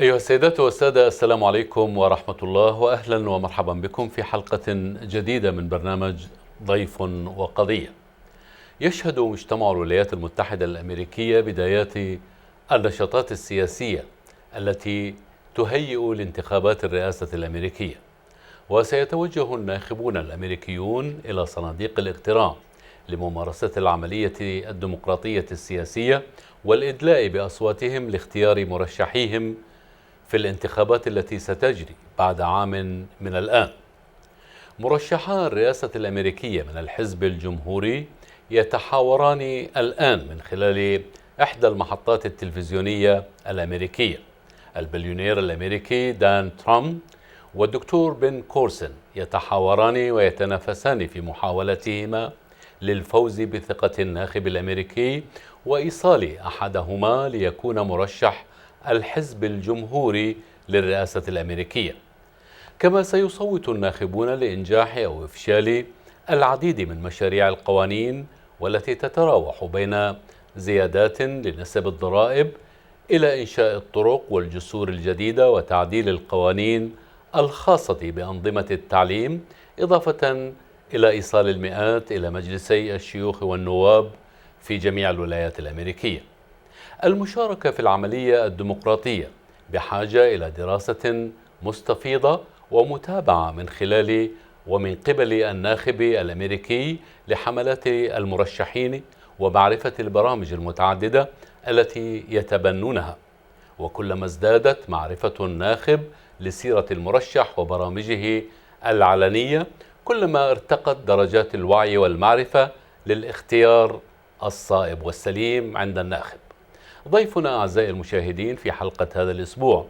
أيها السيدات والسادة، السلام عليكم ورحمة الله، وأهلا ومرحبا بكم في حلقة جديدة من برنامج ضيف وقضية. يشهد مجتمع الولايات المتحدة الأمريكية بدايات النشاطات السياسية التي تهيئ لانتخابات الرئاسة الأمريكية، وسيتوجه الناخبون الأمريكيون إلى صناديق الاقتراع لممارسة العملية الديمقراطية السياسية والإدلاء بأصواتهم لاختيار مرشحيهم في الانتخابات التي ستجري بعد عام من الآن. مرشحا الرئاسة الأمريكية من الحزب الجمهوري يتحاوران الآن من خلال إحدى المحطات التلفزيونية الأمريكية. البليونير الأمريكي دان ترامب والدكتور بن كورسن يتحاوران ويتنافسان في محاولتهما للفوز بثقة الناخب الأمريكي وإيصال أحدهما ليكون مرشح الحزب الجمهوري للرئاسة الأمريكية. كما سيصوت الناخبون لإنجاح أو إفشال العديد من مشاريع القوانين والتي تتراوح بين زيادات لنسب الضرائب إلى إنشاء الطرق والجسور الجديدة وتعديل القوانين الخاصة بأنظمة التعليم، إضافة إلى إيصال المئات إلى مجلسي الشيوخ والنواب في جميع الولايات الأمريكية. المشاركة في العملية الديمقراطية بحاجة إلى دراسة مستفيضة ومتابعة من خلال ومن قبل الناخب الأمريكي لحملات المرشحين ومعرفة البرامج المتعددة التي يتبنونها. وكلما ازدادت معرفة الناخب لسيرة المرشح وبرامجه العلنية، كلما ارتقت درجات الوعي والمعرفة للاختيار الصائب والسليم عند الناخب. ضيفنا أعزائي المشاهدين في حلقة هذا الأسبوع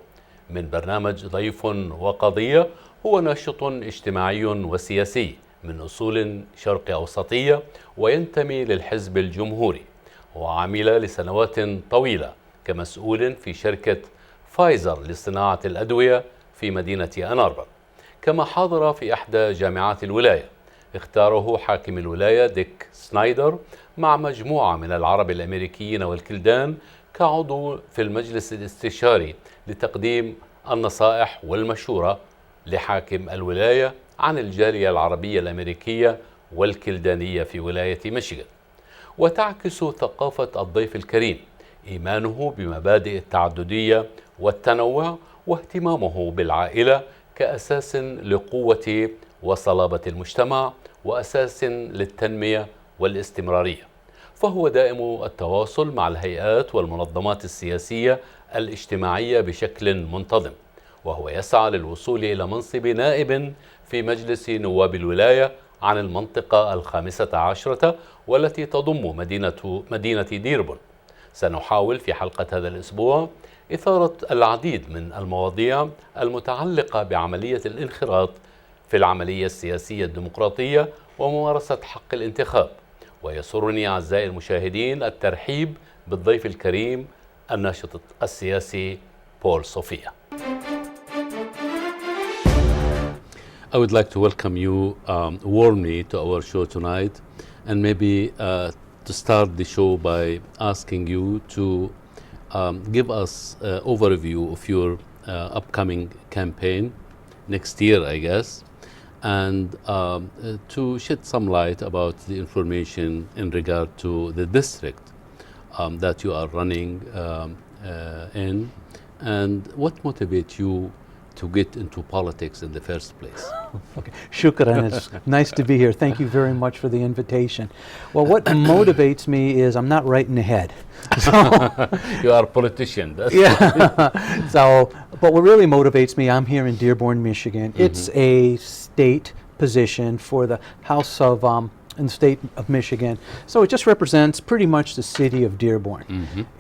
من برنامج ضيف وقضية هو ناشط اجتماعي وسياسي من أصول شرق أوسطية وينتمي للحزب الجمهوري، وعمل لسنوات طويلة كمسؤول في شركة فايزر لصناعة الأدوية في مدينة أن أربر. كما حاضر في إحدى جامعات الولاية. اختاره حاكم الولاية ديك سنايدر مع مجموعة من العرب الأمريكيين والكلدان كعضو في المجلس الاستشاري لتقديم النصائح والمشورة لحاكم الولاية عن الجالية العربية الأمريكية والكلدانية في ولاية ميشيغان. وتعكس ثقافة الضيف الكريم إيمانه بمبادئ التعددية والتنوع واهتمامه بالعائلة كأساس لقوة وصلابة المجتمع وأساس للتنمية والاستمرارية. فهو دائم التواصل مع الهيئات والمنظمات السياسية الاجتماعية بشكل منتظم، وهو يسعى للوصول إلى منصب نائب في مجلس نواب الولاية عن المنطقة 15 والتي تضم مدينة ديربون. سنحاول في حلقة هذا الأسبوع إثارة العديد من المواضيع المتعلقة بعملية الانخراط في العملية السياسية الديمقراطية وممارسة حق الانتخاب. ويسرني أعزائي المشاهدين الترحيب بالضيف الكريم الناشط السياسي بول صوفيا. I would like to welcome you warmly to our show tonight, and maybe to start the show by asking you to give us an overview of your upcoming campaign next year, I guess, and to shed some light about the information in regard to the district that you are running in, and what motivates you to get into politics in the first place. Okay, shukran. It's nice to be here. Thank you very much for the invitation. Well, what motivates me is I'm not right in the head. So, you are a politician. That's yeah. So, but what really motivates me, I'm here in Dearborn, Michigan. It's a state position for the House of in the state of Michigan. So it just represents pretty much the city of Dearborn.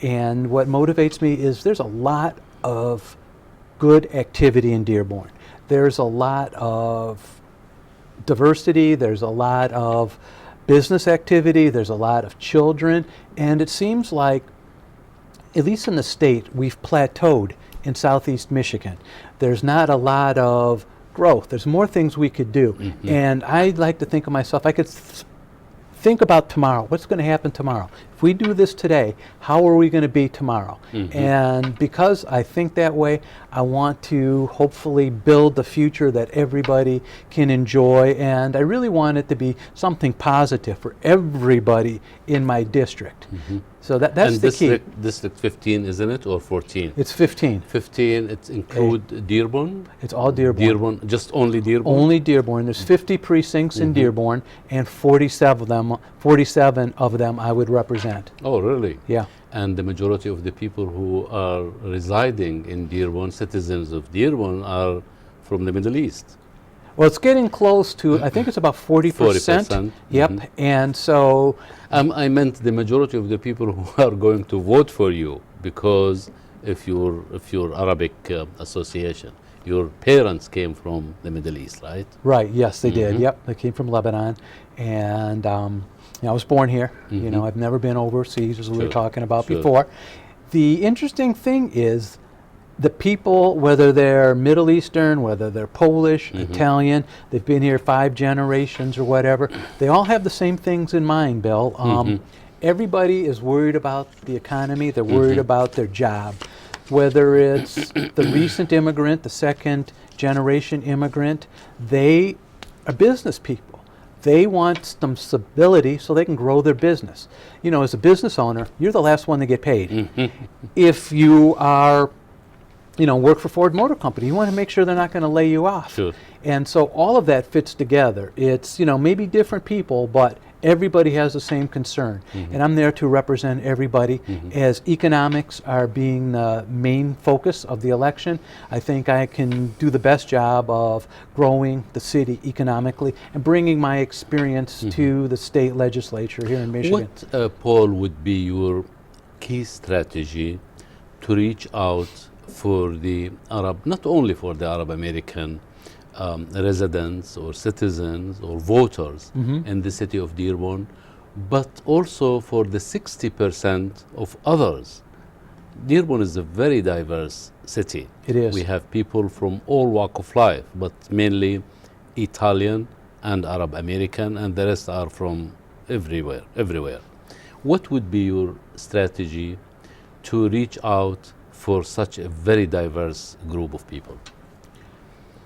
And what motivates me is there's a lot of good activity in Dearborn. There's a lot of diversity, there's a lot of business activity, there's a lot of children, and it seems like, at least in the state, we've plateaued in southeast Michigan. There's not a lot of growth. There's more things we could do. And I like to think of myself, I could think about tomorrow. What's going to happen tomorrow? If if we do this today, how are we going to be tomorrow? And because I think that way, I want to hopefully build the future that everybody can enjoy, and I really want it to be something positive for everybody in my district. So that's And the key. District 15, isn't it, or 14? It's 15. 15, it include Dearborn? It's all Dearborn. Dearborn, just only Dearborn? Only Dearborn. There's 50 precincts in Dearborn, and 47 of them I would represent. Oh, really? Yeah. And the majority of the people who are residing in Dearborn, citizens of Dearborn, are from the Middle East. Well, it's getting close to, I think it's about 40%. 40%. Yep. And so I meant the majority of the people who are going to vote for you, because if you're Arabic association, your parents came from the Middle East, right? right, yes, they did. Yep, they came from Lebanon, and I was born here. You know, I've never been overseas, as we were talking about before. The interesting thing is, the people, whether they're Middle Eastern, whether they're Polish, Italian, they've been here 5 generations or whatever, they all have the same things in mind, Bill. Everybody is worried about the economy, they're worried about their job. Whether it's the recent immigrant, the second generation immigrant, they are business people. They want some stability so they can grow their business. You know, as a business owner, you're the last one to get paid. If you are, you know, work for Ford Motor Company, you want to make sure they're not going to lay you off. Sure. And so all of that fits together. It's, you know, maybe different people, but everybody has the same concern. And I'm there to represent everybody. As economics are being the main focus of the election, I think I can do the best job of growing the city economically and bringing my experience to the state legislature here in Michigan. What, Paul, would be your key strategy to reach out for the Arab, not only for the Arab American residents or citizens or voters in the city of Dearborn, but also for the 60% of others? Dearborn is a very diverse city. It is. We have people from all walk of life, but mainly Italian and Arab American, and the rest are from everywhere. What would be your strategy to reach out for such a very diverse group of people?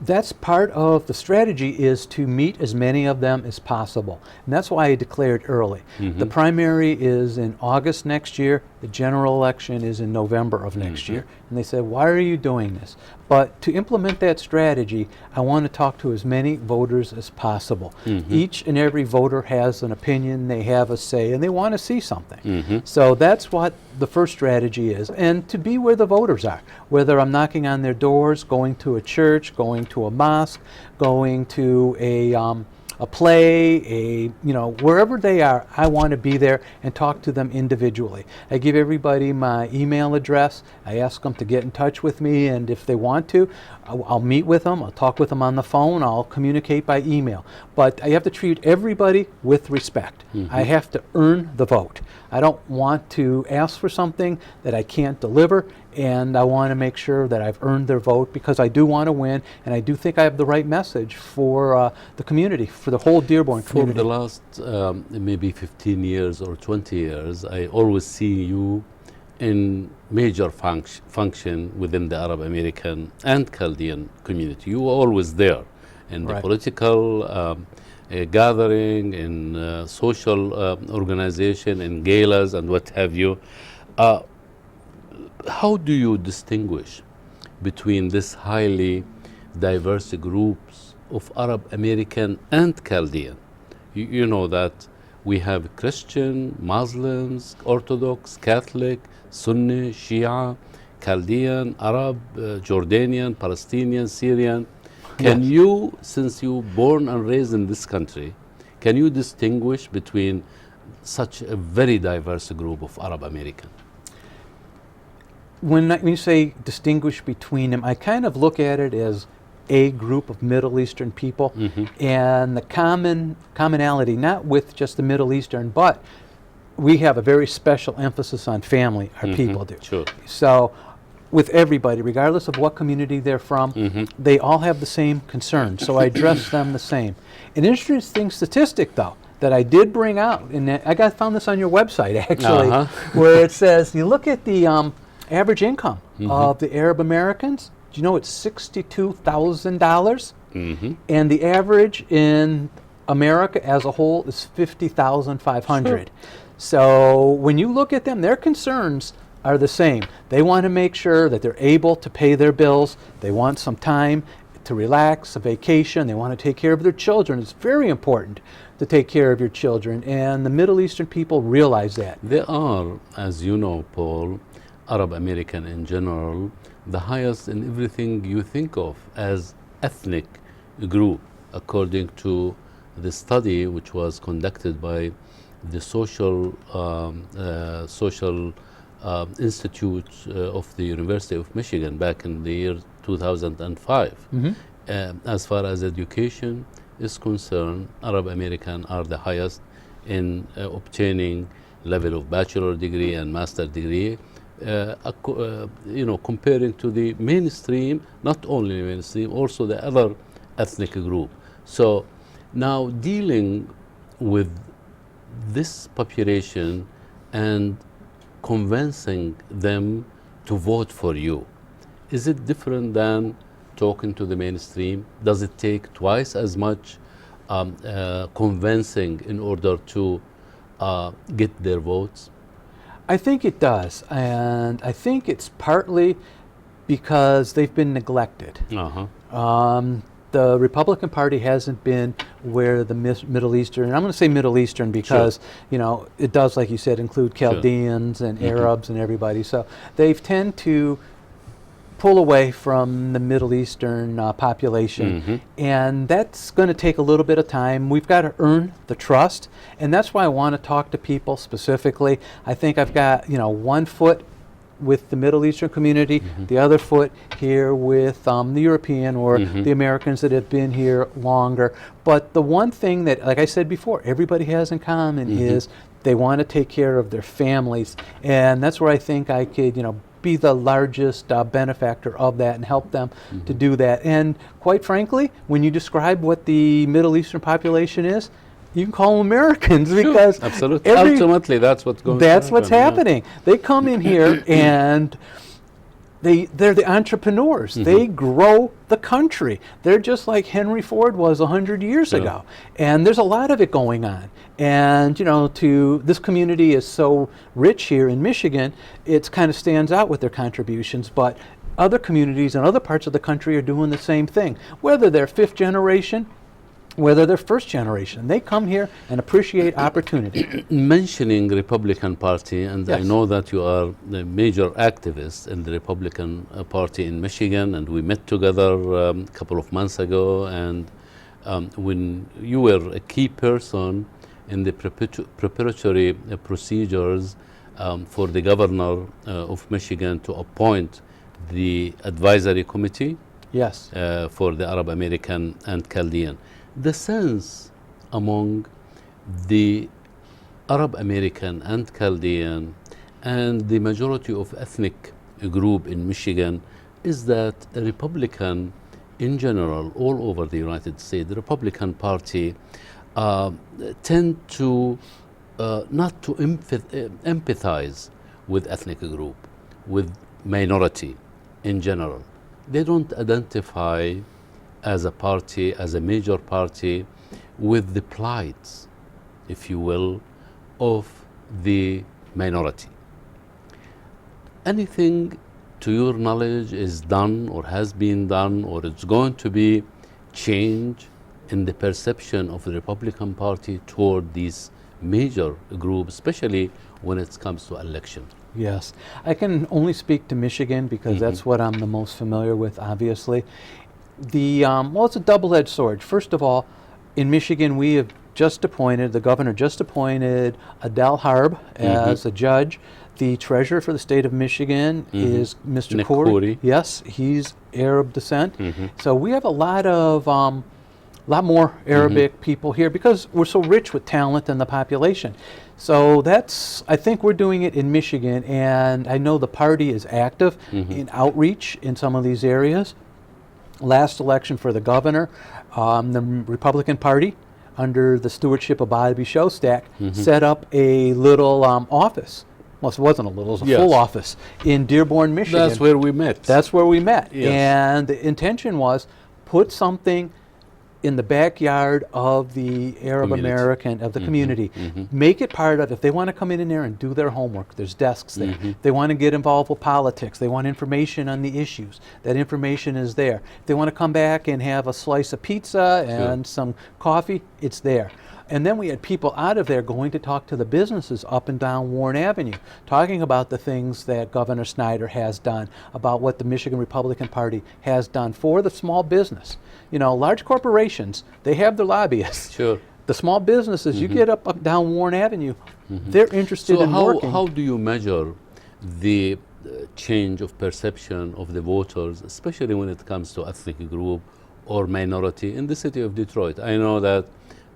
That's part of the strategy, is to meet as many of them as possible. And that's why I declared early. The primary is in August next year. The general election is in November of next year. And they said, why are you doing this? But to implement that strategy, I want to talk to as many voters as possible. Each and every voter has an opinion, they have a say, and they want to see something. So that's what the first strategy is, and to be where the voters are. Whether I'm knocking on their doors, going to a church, going to a mosque, going to a play, you know, wherever they are, I want to be there and talk to them individually. I give everybody my email address. I ask them to get in touch with me, and if they want to, I'll meet with them, I'll talk with them on the phone, I'll communicate by email. But I have to treat everybody with respect. I have to earn the vote. I don't want to ask for something that I can't deliver, and I want to make sure that I've earned their vote, because I do want to win, and I do think I have the right message for the community, for the whole Dearborn community. For the last maybe 15 years or 20 years, I always see you in major function within the Arab American and Chaldean community. You are always there in the political gathering, in social organization, in galas and what have you. How do you distinguish between this highly diverse groups of Arab American and Chaldean? You know that we have Christian, Muslims, Orthodox, Catholic, Sunni, Shia, Chaldean, Arab, Jordanian, Palestinian, Syrian. Can you, since you born and raised in this country, can you distinguish between such a very diverse group of Arab American? When you say distinguish between them, I kind of look at it as a group of Middle Eastern people, and the commonality, not with just the Middle Eastern, but we have a very special emphasis on family, our people do. Sure. So with everybody, regardless of what community they're from, they all have the same concerns, so I address them the same. An interesting statistic, though, that I did bring out, and found this on your website actually, Uh-huh. where it says, you look at the average income Mm-hmm. of the Arab Americans. Do you know it's $62,000? Mm-hmm. And the average in America as a whole is 50,500. So when you look at them, their concerns are the same. They want to make sure that they're able to pay their bills. They want some time to relax, a vacation. They want to take care of their children. It's very important to take care of your children, and the Middle Eastern people realize that. They are, as you know, Paul, Arab American in general, the highest in everything you think of as ethnic group, according to the study which was conducted by the social Institute of the University of Michigan back in the year 2005. As far as education is concerned, Arab American are the highest in obtaining level of bachelor degree and master degree. Comparing to the mainstream, not only mainstream, also the other ethnic group. So now dealing with this population and convincing them to vote for you, is it different than talking to the mainstream? Does it take twice as much convincing in order to get their votes? I think it does, and I think it's partly because they've been neglected. The Republican Party hasn't been where the Middle Eastern, and I'm going to say Middle Eastern because, it does, like you said, include Chaldeans and Arabs and everybody. So they've tend to pull away from the Middle Eastern population, and that's going to take a little bit of time. We've got to earn the trust, and that's why I want to talk to people specifically. I think I've got one foot with the Middle Eastern community, the other foot here with the European or the Americans that have been here longer. But the one thing that, like I said before, everybody has in common is they want to take care of their families, and that's where I think I could, be the largest benefactor of that and help them to do that. And quite frankly, when you describe what the Middle Eastern population is, you can call them Americans because absolutely. Ultimately, that's what's going. That's what's happening. They come in here and they're the entrepreneurs. They grow the country. They're just like Henry Ford was 100 years ago. And there's a lot of it going on. And this community is so rich here in Michigan, it kind of stands out with their contributions. But other communities in other parts of the country are doing the same thing, whether they're fifth generation, whether they're first generation. They come here and appreciate opportunity. Mentioning Republican Party, and Yes. I know that you are the major activist in the Republican Party in Michigan, and we met together a couple of months ago, and when you were a key person in the preparatory procedures for the governor of Michigan to appoint the advisory committee Yes. for the Arab American and Chaldean. The sense among the Arab American and Chaldean and the majority of ethnic group in Michigan is that a Republican in general, all over the United States, the Republican Party tend to not to empathize with ethnic group, with minority in general. They don't identify as a party, as a major party, with the plight, if you will, of the minority. Anything to your knowledge is done or has been done or it's going to be changed in the perception of the Republican Party toward these major groups, especially when it comes to election? Yes. I can only speak to Michigan because that's what I'm the most familiar with, obviously. It's a double-edged sword. First of all, in Michigan, we have the governor just appointed Adele Harb as a judge. The treasurer for the state of Michigan is Mr. Nick Corey. Corey. Yes, he's Arab descent. So we have a lot more Arabic people here because we're so rich with talent in the population. So I think we're doing it in Michigan, and I know the party is active in outreach in some of these areas. Last election for the governor, the Republican Party under the stewardship of Bobby Shostak, set up a little office. Well, it wasn't a little, it was a Yes. full office in Dearborn, Michigan. That's where we met. That's where we met. Yes. And the intention was put something in the backyard of the Arab Community. American, of the community. Make it part of, if they want to come in there and do their homework, there's desks there. They want to get involved with politics. They want information on the issues. That information is there. If they want to come back and have a slice of pizza and some coffee, it's there. And then we had people out of there going to talk to the businesses up and down Warren Avenue, talking about the things that Governor Snyder has done, about what the Michigan Republican Party has done for the small business. You know, large corporations, they have their lobbyists. Sure. The small businesses, you get up down Warren Avenue, they're interested So in working. how do you measure the change of perception of the voters, especially when it comes to ethnic group or minority in the city of Detroit? I know that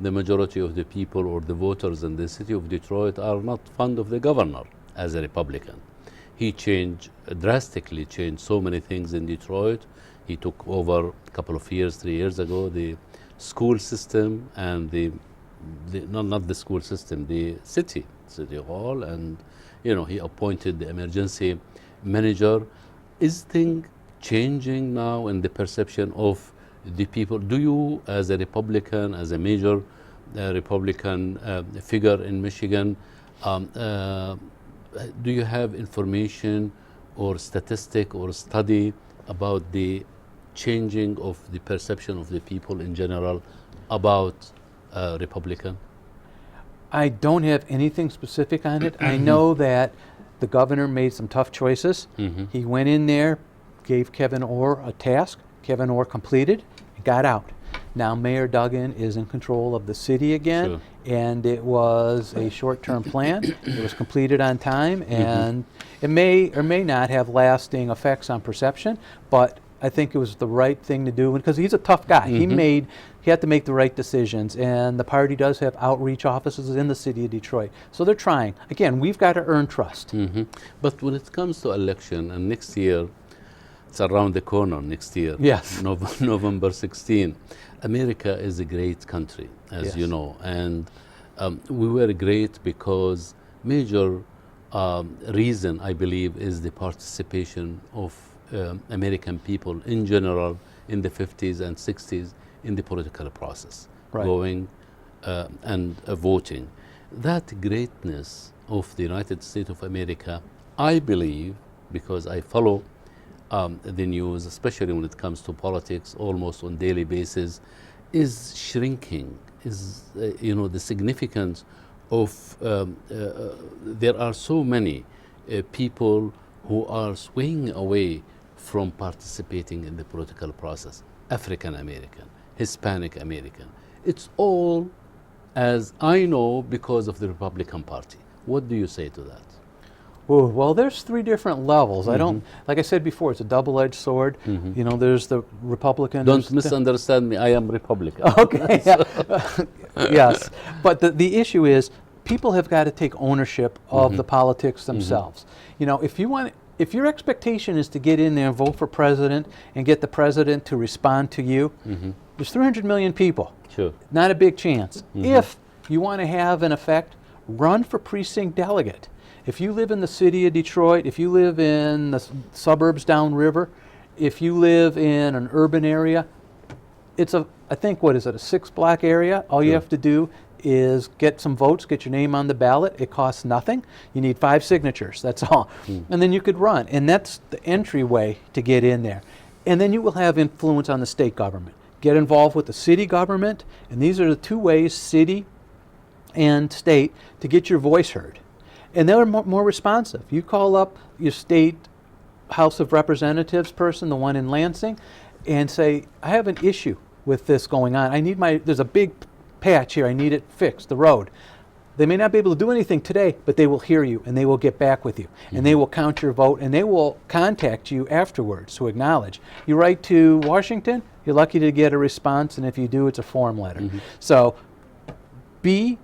the majority of the people or the voters in the city of Detroit are not fond of the governor as a Republican. He drastically changed so many things in Detroit. He took over a couple of years, 3 years ago, the school system and not the school system, the city hall, and he appointed the emergency manager. Is thing changing now in the perception of the people? Do you, as a Republican, as a major Republican figure in Michigan, do you have information or statistic or study about the changing of the perception of the people in general about Republican? I don't have anything specific on it. I know that the governor made some tough choices. He went in there, gave Kevin Orr a task. Kevin Orr completed and got out. Now Mayor Duggan is in control of the city again, and it was a short-term plan. It was completed on time, and it may or may not have lasting effects on perception, but I think it was the right thing to do because he's a tough guy. He had to make the right decisions, and the party does have outreach offices in the city of Detroit. So they're trying. Again, we've got to earn trust. But when it comes to election, and next year, it's around the corner next year. Yes. November 16. America is a great country, as Yes. you know, and we were great because major reason, I believe, is the participation of American people in general in the 50s and 60s in the political process, going and voting. That greatness of the United States of America, I believe, because I follow the news, especially when it comes to politics, almost on daily basis, is shrinking. Is the significance of there are so many people who are swaying away from participating in the political process. African American, Hispanic American. It's all, as I know, because of the Republican Party. What do you say to that? Ooh, well, there's three different levels. I don't, like I said before, it's a double-edged sword. You know, there's the Republican. Don't misunderstand me. I am Republican. Okay. Yes, but the issue is people have got to take ownership of the politics themselves. You know, if your expectation is to get in there and vote for president and get the president to respond to you, there's 300 million people. Sure. Not a big chance. If you want to have an effect, run for precinct delegate. If you live in the city of Detroit, if you live in the suburbs downriver, if you live in an urban area, it's I think, what is it, a 6-block area? All you have to do is get some votes, get your name on the ballot. It costs nothing. You need 5 signatures, that's all. And then you could run. And that's the entryway to get in there. And then you will have influence on the state government. Get involved with the city government, and these are the 2 ways, city and state, to get your voice heard. And they're more responsive. You call up your state House of Representatives person, the one in Lansing, and say, I have an issue with this going on. There's a big patch here, I need it fixed, the road. They may not be able to do anything today, but they will hear you and they will get back with you. And they will count your vote and they will contact you afterwards to acknowledge. You write to Washington, you're lucky to get a response, and if you do, it's a form letter. So be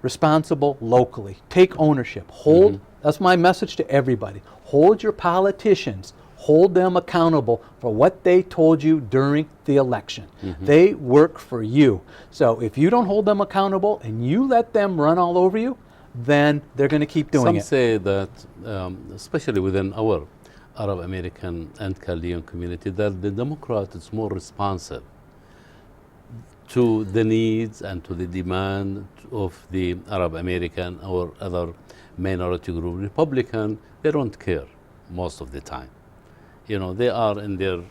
responsible locally. Take ownership. Hold, that's my message to everybody. Hold your politicians, hold them accountable for what they told you during the election. They work for you. So if you don't hold them accountable and you let them run all over you, then they're going to keep doing it. Some say that, especially within our Arab American and Chaldean community, that the Democrat is more responsive to the needs and to the demand of the Arab American or other minority group. Republican, they don't care most of the time. They are in their,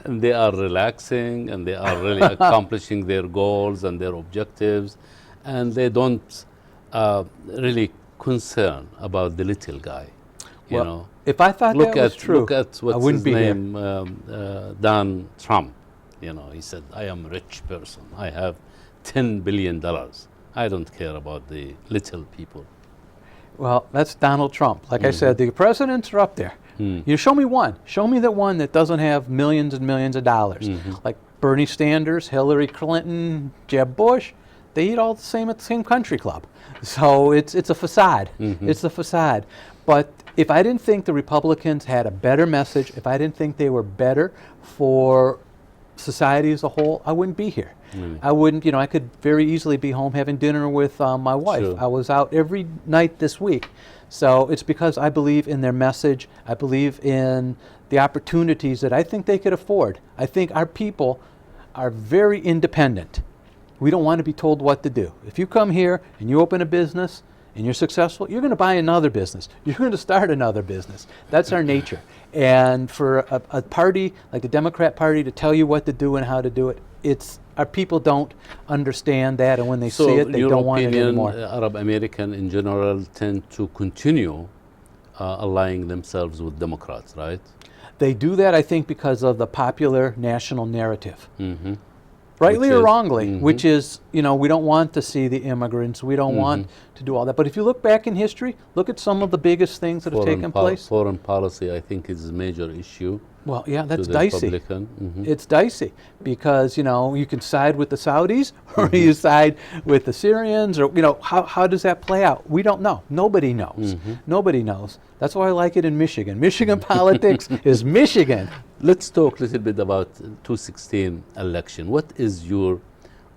and they are relaxing and they are really accomplishing their goals and their objectives, and they don't really concern about the little guy. Well, if I thought that was true, look at what's I wouldn't his be name, Donald Trump. He said, I am a rich person. I have $10 billion. I don't care about the little people. Well, that's Donald Trump. Like I said, the presidents are up there. You show me one. Show me the one that doesn't have millions and millions of dollars. Like Bernie Sanders, Hillary Clinton, Jeb Bush, they eat all the same at the same country club. So it's a facade. It's a facade. But if I didn't think the Republicans had a better message, if I didn't think they were better for society as a whole, I wouldn't be here. I wouldn't, I could very easily be home having dinner with my wife. Sure. I was out every night this week. So it's because I believe in their message. I believe in the opportunities that I think they could afford. I think our people are very independent. We don't want to be told what to do. If you come here and you open a business and you're successful, you're going to buy another business. You're going to start another business. That's our nature. And for a party like the Democrat Party to tell you what to do and how to do it, our people don't understand that, and when they see it, they don't want it anymore. Arab American in general tend to continue allying themselves with Democrats, right? They do that, I think, because of the popular national narrative. Rightly or wrongly, which is, we don't want to see the immigrants. We don't want to do all that. But if you look back in history, look at some of the biggest things that have taken place. Foreign policy, I think, is a major issue. Well, yeah, that's to the dicey. Republican. It's dicey because, you can side with the Saudis or you side with the Syrians, or, how does that play out? We don't know. Nobody knows. Nobody knows. That's why I like it in Michigan. Michigan politics is Michigan. Let's talk a little bit about 2016 election. What is your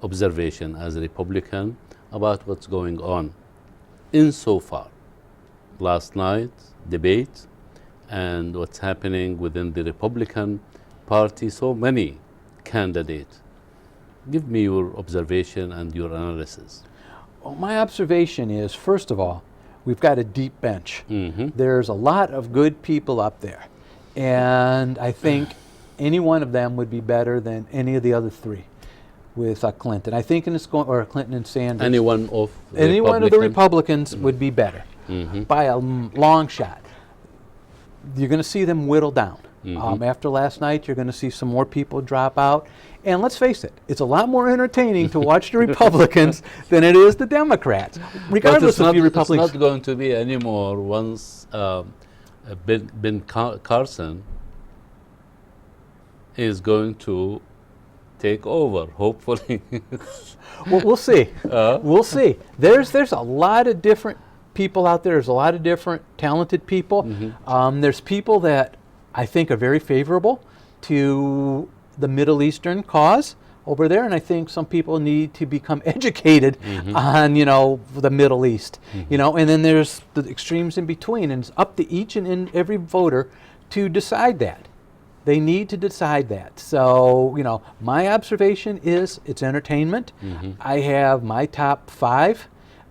observation as a Republican about what's going on insofar? Last night, debate, and what's happening within the Republican Party, so many candidates. Give me your observation and your analysis. Well, my observation is, first of all, we've got a deep bench. There's a lot of good people up there. And I think any one of them would be better than any of the other three with Clinton. I think or Clinton and Sanders. Any one of the Republicans would be better by a long shot. You're going to see them whittle down. After last night, you're going to see some more people drop out. And let's face it, it's a lot more entertaining to watch the Republicans than it is the Democrats, regardless of the Republicans. It's not going to be anymore once Ben Carson is going to take over, hopefully. Well, we'll see. We'll see. There's a lot of different people out there. There's a lot of different talented people. There's people that I think are very favorable to the Middle Eastern cause over there, and I think some people need to become educated on, the Middle East, and then there's the extremes in between, and it's up to each and every voter to decide that. They need to decide that. So, my observation is it's entertainment. I have my top 5.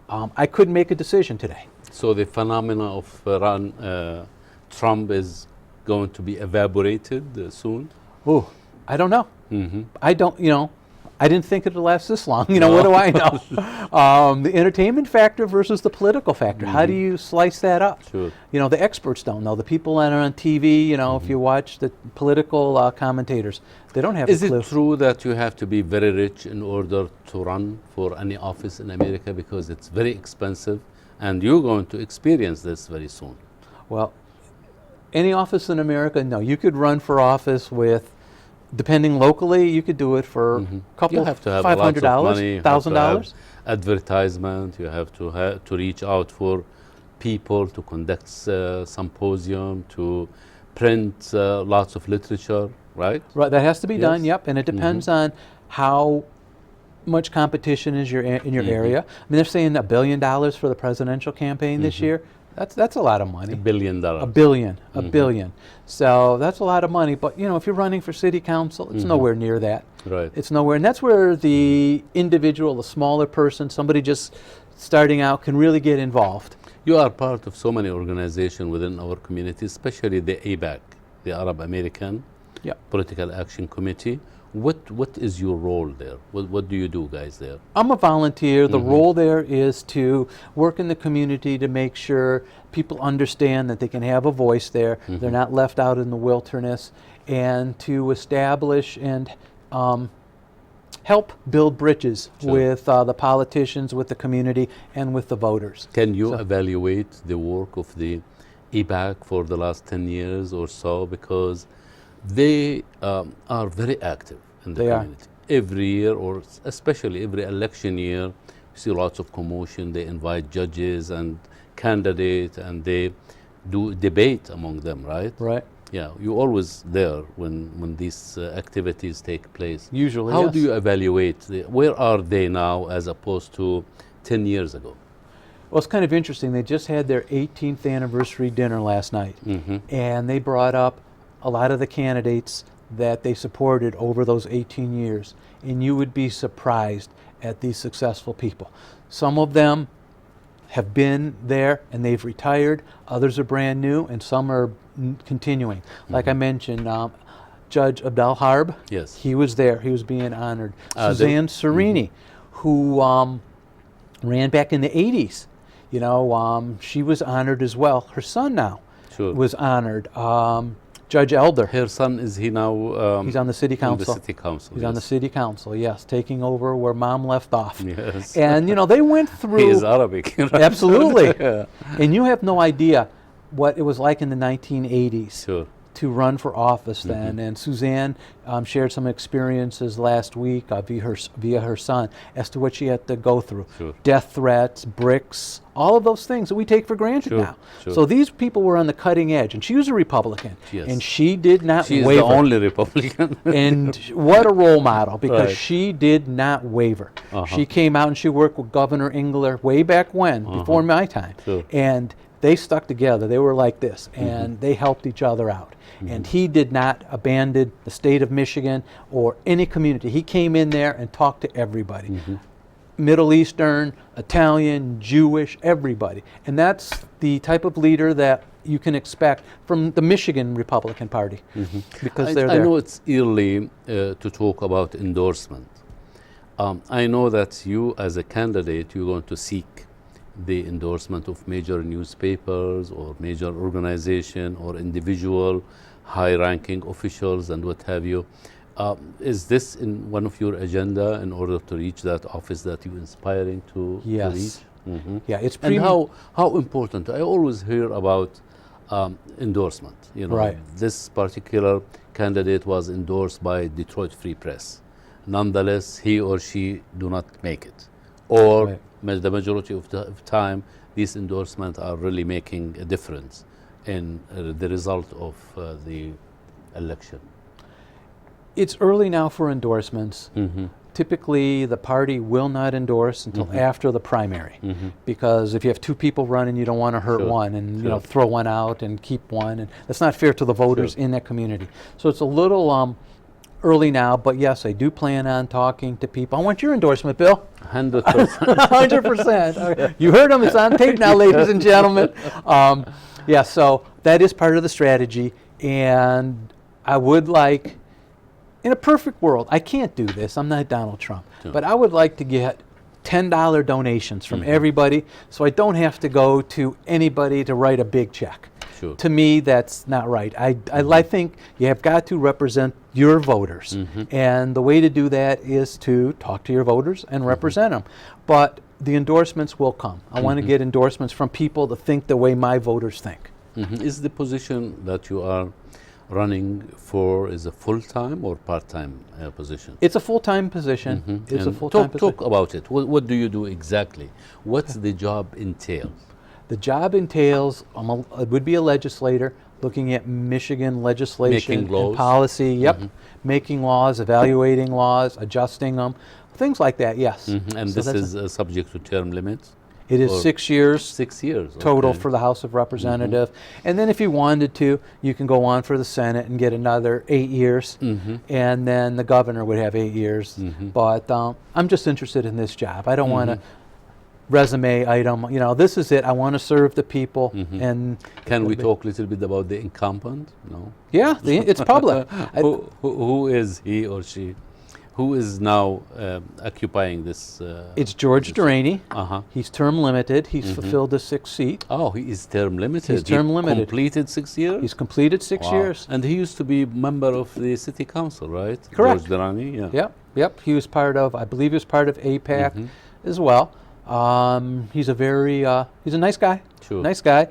I couldn't make a decision today. So the phenomena of Trump is going to be evaporated soon? Ooh, I don't know. I don't, I didn't think it'd last this long. What do I know? The entertainment factor versus the political factor. How do you slice that up? Sure. The experts don't know. The people that are on TV, if you watch the political commentators, they don't have a clue. Is it true that you have to be very rich in order to run for any office in America because it's very expensive, and you're going to experience this very soon? Well, any office in America, no. You could run for office with, depending locally, you could do it for a couple, you have to have $500, $1,000. $1,000. Advertisement. You have to reach out for people, to conduct symposium, to print lots of literature, right? Right, that has to be done, Yes. yep, and it depends on how much competition is in your area. I mean, they're saying $1 billion for the presidential campaign this year. That's a lot of money. $1 billion. A billion, a billion. So that's a lot of money. But you know, if you're running for city council, it's nowhere near that. Right. It's nowhere, and that's where the individual, the smaller person, somebody just starting out, can really get involved. You are part of so many organizations within our community, especially the ABAC, the Arab American Yep. Political Action Committee. What is your role there? What do you do, guys, there? I'm a volunteer. The role there is to work in the community to make sure people understand that they can have a voice there. They're not left out in the wilderness, and to establish and help build bridges with the politicians, with the community, and with the voters. Can you evaluate the work of the EBAC for the last 10 years or so? Because they are very active in the community. Every year, or especially every election year, you see lots of commotion. They invite judges and candidates, and they do debate among them, right? Right. Yeah, you're always there when these activities take place. Usually, How yes. do you evaluate? Where are they now as opposed to 10 years ago? Well, it's kind of interesting. They just had their 18th anniversary dinner last night, and they brought up a lot of the candidates that they supported over those 18 years, and you would be surprised at these successful people. Some of them have been there and they've retired, others are brand new, and some are continuing. Like I mentioned, Judge Abdel Harb, Yes. he was there, he was being honored. The- Suzanne Serini, who ran back in the 80s, you know, she was honored as well. Her son now Sure. was honored. Judge Elder, Her son, is he now? he's on the city in council. the city council. He's on the city council, yes, taking over where mom left off. Yes. And, you know, they went through... He is Arabic. Right? Absolutely. Yeah. And you have no idea what it was like in the 1980s Sure. to run for office then. And Suzanne shared some experiences last week via her son as to what she had to go through. Sure. Death threats, bricks, all of those things that we take for granted Sure, now. sure. So these people were on the cutting edge, and she was a Republican, Yes. and she did not She is waver. the only Republican. And what a role model, because Right. she did not waver. She came out and she worked with Governor Engler way back when, before my time. Sure. And they stuck together. They were like this, and they helped each other out. And he did not abandon the state of Michigan or any community. He came in there and talked to everybody. Middle Eastern, Italian, Jewish, everybody. And that's the type of leader that you can expect from the Michigan Republican Party, because they're I there. know it's early to talk about endorsement. I know that you, as a candidate, you're going to seek the endorsement of major newspapers or major organization or individual high-ranking officials and what have you. Is this in one of your agenda in order to reach that office that you're inspiring to Yes. reach? Yeah, it's And pretty. how important? I always hear about endorsement. You know, Right. this particular candidate was endorsed by Detroit Free Press. Nonetheless, he or she do not make it, or Right. the majority of the time, these endorsements are really making a difference in the result of the election. It's early now for endorsements. Typically, the party will not endorse until after the primary, because if you have two people running, you don't want to hurt Sure, one and you know, sure. throw one out and keep one, and that's not fair to the voters in that community. So it's a little early now, but yes, I do plan on talking to people. I want your endorsement, Bill. 100%. 100%. Okay. You heard him. It's on tape now, ladies and gentlemen. Yeah, so that is part of the strategy, and I would like, in a perfect world, I can't do this. I'm not Donald Trump, but I would like to get $10 donations from everybody, so I don't have to go to anybody to write a big check. Sure. To me, that's not right. I think you have got to represent your voters, and the way to do that is to talk to your voters and represent them. But the endorsements will come. I want to get endorsements from people that think the way my voters think. Is the position that you are running for is a full-time or part-time position? It's a full-time position. It's a And full-time position. talk about it. What do you do exactly? What's the job entail? The job entails, it would be a legislator looking at Michigan legislation Making laws. and policy. Yep, making laws, evaluating laws, adjusting them, things like that. Yes. And So this that's is subject to term limits? It is or 6 years 6 years. total okay. for the House of Representatives. And then if you wanted to, you can go on for the Senate and get another 8 years. And then the governor would have 8 years. But I'm just interested in this job. I don't want to resume item, you know, this is it. I want to serve the people. And Can we talk a little bit about the incumbent? No? yeah, it's public. Who is he or she? Who is now occupying this? It's George Duraney. Uh-huh. He's term limited. He's fulfilled the 6th seat. Oh, he is term limited. He's term limited. Completed 6 years? He's completed 6 Wow. years. And he used to be member of the city council, right? Correct. George Duraney, yeah. Yep. He was part of, I believe he was part of APAC as well. He's a very, he's a nice guy. Sure. Nice guy.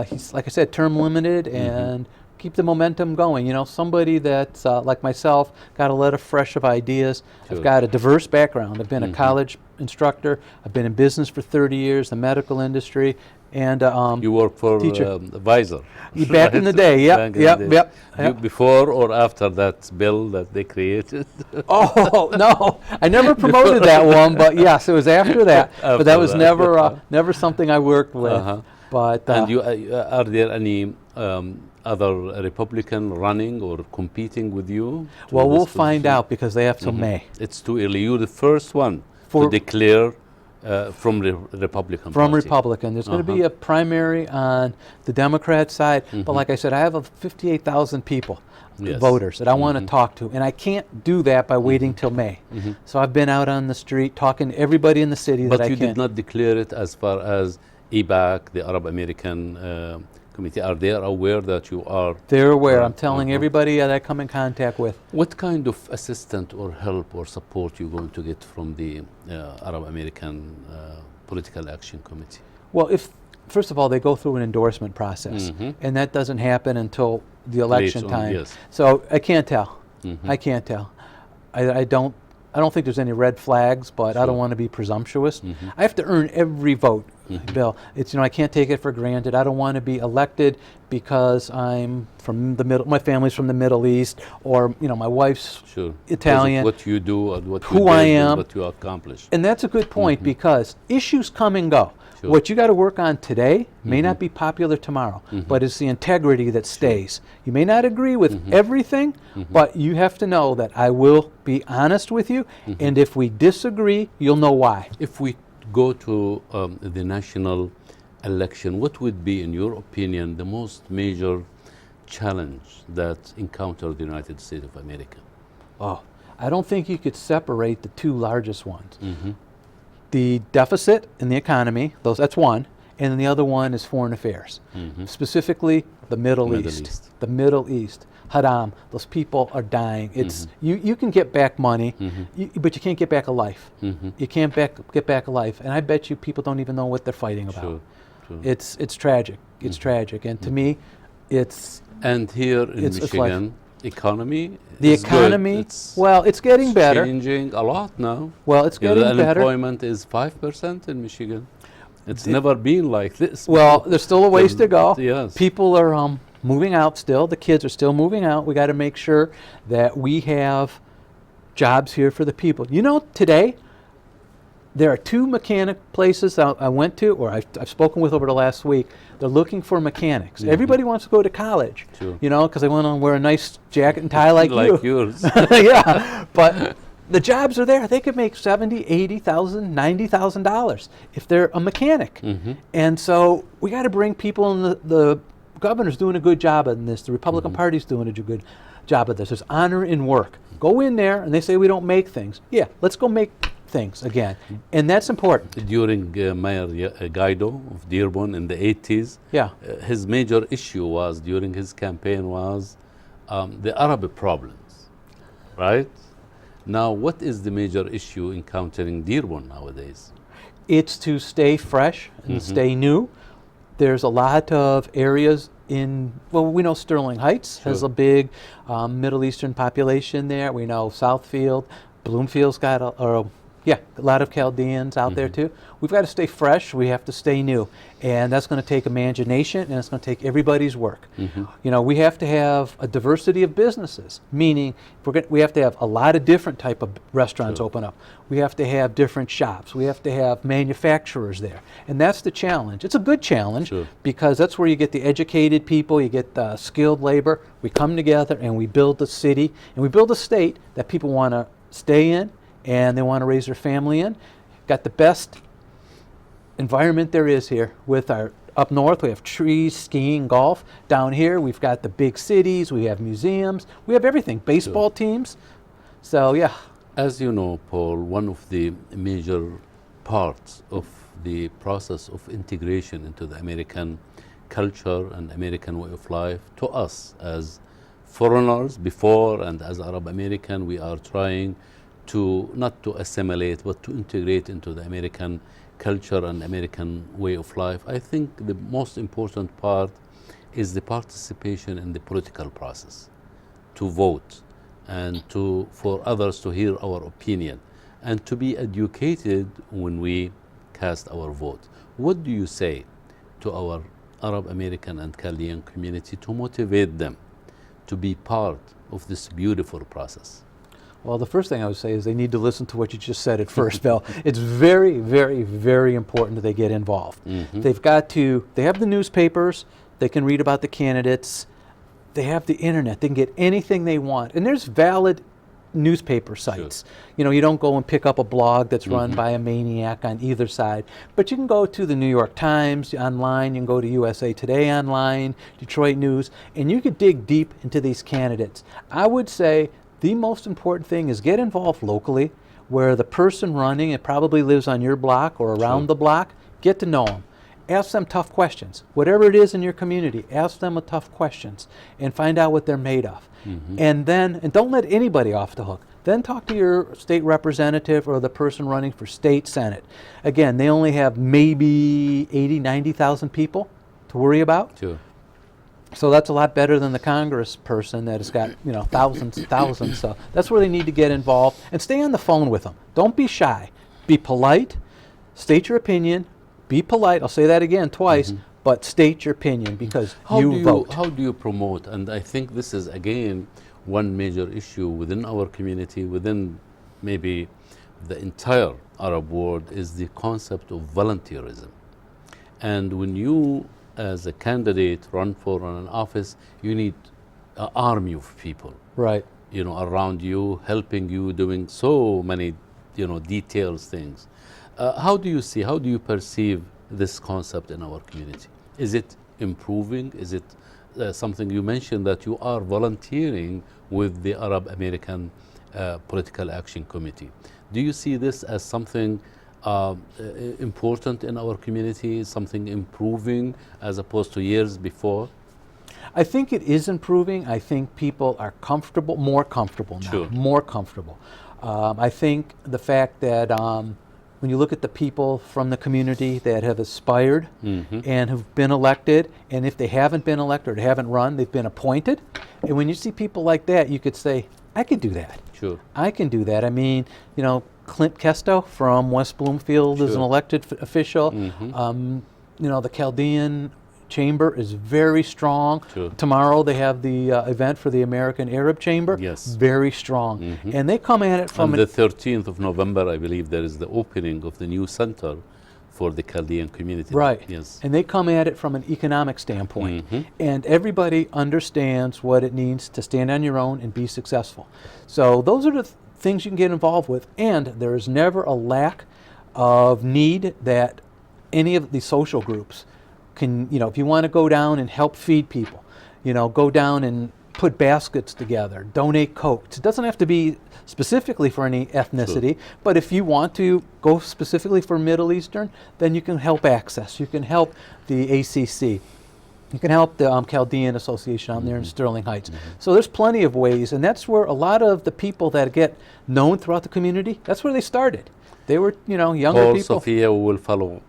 He's, like I said, term limited and keep the momentum going. You know, somebody that's like myself, got a lot of fresh of ideas. Sure. I've got a diverse background. I've been a college instructor. I've been in business for 30 years, the medical industry, and You work for teacher. Pfizer. Back in the day, Back in the day. yep. You, before or after that bill that they created? Oh no, I never promoted that one, but yes, it was after that. But that After was that. never something I worked with. But And you, are there any other Republican running or competing with you? to well, we'll this find position? out because they have till May. It's too early. You're the first one For- to declare from the Republican From Party. Republican. There's going to be a primary on the Democrat side, but like I said, I have 58,000 people, Yes. voters, that I want to talk to, and I can't do that by waiting till May. So I've been out on the street talking to everybody in the city that But I you can. did not declare it as far as EBAC, the Arab American Committee. Are they aware that you are? They're aware. I'm telling everybody that I come in contact with. What kind of assistance or help or support you going to get from the Arab American Political Action Committee? Well, first of all, they go through an endorsement process, and that doesn't happen until the election Later on, time. yes. So I can't tell. I can't tell. I don't think there's any red flags, but I don't want to be presumptuous. I have to earn every vote, Bill. It's, you know, I can't take it for granted. I don't want to be elected because I'm from the my family's from the Middle East, or you know, my wife's Sure. Italian. What you do and what Who you I did and am. what you accomplished. And that's a good point because issues come and go. Sure. What you got to work on today may not be popular tomorrow, but it's the integrity that stays. You may not agree with everything, but you have to know that I will be honest with you, and if we disagree, you'll know why. If we go to the national election, what would be, in your opinion, the most major challenge that encountered the United States of America? Oh, I don't think you could separate the two largest ones. The deficit in the economy, that's one, and then the other one is foreign affairs, specifically the Middle East. The Middle East. Haram, those people are dying. It's you can get back money, but you can't get back a life. You can't get back a life, and I bet you people don't even know what they're fighting about. Sure, sure. It's tragic. It's tragic, and to me, it's And here in it's life. Michigan, economy the is good. economy. It's Well, it's getting better. changing a lot now. Well, it's You know, getting the better. unemployment is 5% in Michigan. It's never been like this. Well, there's still a ways to go. Yes. People are moving out still. The kids are still moving out. We got to make sure that we have jobs here for the people. You know, today, there are 2 mechanic places I went to, or I've spoken with over the last week. They're looking for mechanics. Everybody wants to go to college, Sure. you know, because they want to wear a nice jacket and tie like you. yours. Yeah, but the jobs are there. They could make $70,000, $80,000, $90,000 if they're a mechanic. And so we got to bring people in. The governor's doing a good job of this. The Republican Party's doing a good job of this. There's honor in work. Go in there, and they say we don't make things. Yeah, let's go make things again, and that's important. During Mayor Guido of Dearborn in the 80s, Yeah. His major issue was, during his campaign, was the Arab problems, right? Now, what is the major issue encountering Dearborn nowadays? It's to stay fresh and stay new. There's a lot of areas well, we know Sterling Heights has Sure. a big Middle Eastern population there. We know Southfield, Bloomfield's got Yeah, a lot of Chaldeans out there too. We've got to stay fresh. We have to stay new, and that's going to take imagination, and it's going to take everybody's work. You know, we have to have a diversity of businesses, meaning we have to have a lot of different type of restaurants open up. We have to have different shops. We have to have manufacturers there, and that's the challenge. It's a good challenge because that's where you get the educated people, you get the skilled labor. We come together and we build a city and we build a state that people want to stay in and they want to raise their family in. Got the best environment there is here with our up north. We have trees, skiing, golf. Down here we've got the big cities, we have museums, we have everything, baseball teams. So yeah. As you know, Paul, one of the major parts of the process of integration into the American culture and American way of life, to us as foreigners before and as Arab American, we are trying to not to assimilate but to integrate into the American culture and American way of life. I think the most important part is the participation in the political process, to vote and for others to hear our opinion and to be educated when we cast our vote. What do you say to our Arab American and Chaldean community to motivate them to be part of this beautiful process? Well, the first thing I would say is they need to listen to what you just said at first, Bill. It's very, very, very important that they get involved. They have the newspapers, they can read about the candidates, they have the internet, they can get anything they want. And there's valid newspaper sites. You know, you don't go and pick up a blog that's run by a maniac on either side, but you can go to the New York Times online, you can go to USA Today online, Detroit News, and you could dig deep into these candidates. I would say the most important thing is get involved locally, where the person running, it probably lives on your block or around the block. Get to know them. Ask them tough questions. Whatever it is in your community, ask them tough questions and find out what they're made of. And don't let anybody off the hook. Then talk to your state representative or the person running for state senate. Again, they only have maybe 80, 90,000 people to worry about. So that's a lot better than the Congress person that has got, you know, thousands and thousands. So that's where they need to get involved and stay on the phone with them. Don't be shy. Be polite. State your opinion. Be polite. I'll say that again twice, but state your opinion because you vote. How do you promote? And I think this is again one major issue within our community, within maybe the entire Arab world, is the concept of volunteerism. And when you as a candidate run for an office, you need an army of people, you know, around you, helping you, doing so many, you know, details things. How do you perceive this concept in our community? Is it improving? Is it something you mentioned that you are volunteering with the Arab American Political Action Committee? Do you see this as something important in our community, something improving as opposed to years before? I think it is improving. I think people are comfortable, more comfortable now, more comfortable. I think the fact that when you look at the people from the community that have aspired and have been elected, and if they haven't been elected or haven't run, they've been appointed. And when you see people like that, you could say, I could do that. I can do that. I mean, you know, Clint Kesto from West Bloomfield is an elected official. You know, the Chaldean Chamber is very strong. Tomorrow they have the event for the American Arab Chamber. Very strong. And they come at it from... On the 13th of November, I believe, there is the opening of the new center for the Chaldean community. And they come at it from an economic standpoint. And everybody understands what it needs to stand on your own and be successful. So those are the things you can get involved with. And there is never a lack of need that any of the social groups can, you know, if you want to go down and help feed people, you know, go down and put baskets together, donate coats. It doesn't have to be specifically for any ethnicity, but if you want to go specifically for Middle Eastern, then you can help Access. You can help the ACC. You can help the Chaldean Association out there in Sterling Heights. So there's plenty of ways, and that's where a lot of the people that get known throughout the community, that's where they started. They were, you know, younger Paul, people. Sophia, we will follow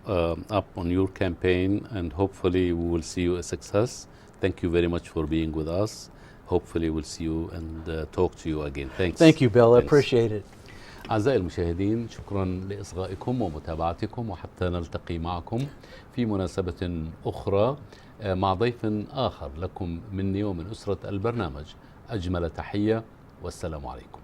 up on your campaign, and hopefully we will see you a success. Thank you very much for being with us. Hopefully we'll see you and talk to you again. Thanks. Thank you, Bill. I appreciate it. أعزائي المشاهدين، شكرا لإصغائكم ومتابعتكم، وحتى نلتقي معكم في مناسبة أخرى مع ضيف آخر. لكم مني ومن أسرة البرنامج أجمل تحية، والسلام عليكم.